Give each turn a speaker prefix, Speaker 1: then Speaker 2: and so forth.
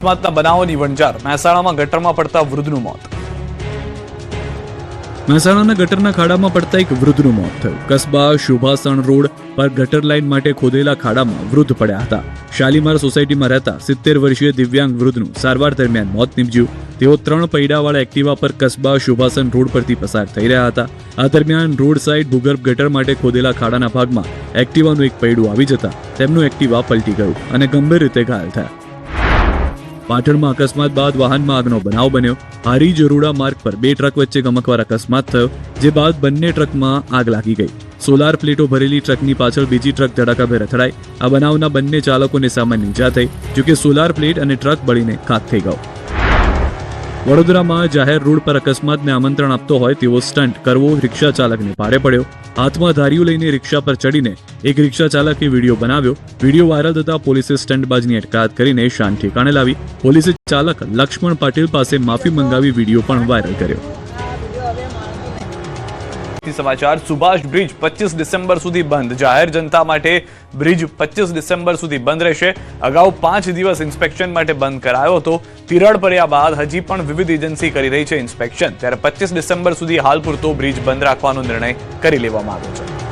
Speaker 1: અકસ્માતના બનાવોની વણઝાર મહેસાણામાં ગટરમાં પડતા વૃદ્ધનું મોત.
Speaker 2: મહેસાણાના ગટરના ખાડામાં પડતા એક વૃદ્ધનું મોત થયું. કસ્બા શુભાસણ રોડ પર ગટર લાઇન માટે ખોદેલા ખાડામાં વૃદ્ધ પડ્યા હતા. શાલીમાર સોસાયટીમાં રહેતા 70 વર્ષીય દિવ્યાંગ વૃદ્ધનું સારવાર દરમિયાન મોત નીપજ્યું. તેઓ 3 પૈડાવાળા એક્ટિવા પર કસ્બા શુભાસન રોડ પરથી પસાર થઈ રહ્યા હતા. આ દરમિયાન રોડ સાઇડ ભૂગર્ભ ગટર માટે ખોદેલા ખાડાના ભાગમાં એક્ટિવાનું એક પૈડું આવી જતા તેમનું એક્ટિવા પલટી ગયું અને ગંભીર રીતે ઘાયલ થયા. પાટણમાં અકસ્માત બાદ વાહનમાં આગનો બનાવ બન્યો. હારી જરોડા માર્ગ પર 2 ટ્રક વચ્ચે ગમકવાર અકસ્માત થયો, જે બાદ બંને ટ્રકમાં આગ લાગી ગઈ. સોલાર પ્લેટો ભરેલી ટ્રકની પાછળ બીજી ટ્રક ધડાકાભેર અથડાઈ. આ બનાવના બંને ચાલકોને સામાન્ય ઈજા થઈ, જોકે સોલાર પ્લેટ અને ટ્રક બળીને ખાખ થઈ ગયો. વડોદરામાં જાહેર રોડ પર અકસ્માતને આમંત્રણ આપતો હોય તેવો સ્ટન્ટ કરવો રિક્ષા ચાલકને ભારે પડ્યો. હાથમાં ધારીઓ લઈને રિક્ષા પર ચડીને એક રિક્ષા ચાલકે વિડીયો બનાવ્યો. વિડીયો વાયરલ થતા પોલીસે સ્ટન્ટબાજની અટકાયત કરીને શાન ઠેકાણે લાવી. પોલીસે ચાલક લક્ષ્મણ પાટીલ પાસે માફી મંગાવી વિડીયો પણ વાયરલ કર્યો.
Speaker 1: સમાચાર. સુભાષ બ્રિજ 25 ડિસેમ્બર સુધી બંધ. જાહેર જનતા માટે બ્રિજ 25 ડિસેમ્બર સુધી બંધ રહેશે. અગાઉ 5 દિવસ ઇન્સ્પેક્શન માટે બંધ કરાયો હતો. તિરાડ પડ્યા બાદ હજી પણ વિવિધ એજન્સી કરી રહી છે ઇન્સ્પેક્શન. ત્યારે 25 ડિસેમ્બર સુધી હાલ પૂરતો બ્રિજ બંધ રાખવાનો નિર્ણય કરી લેવામાં આવ્યો છે.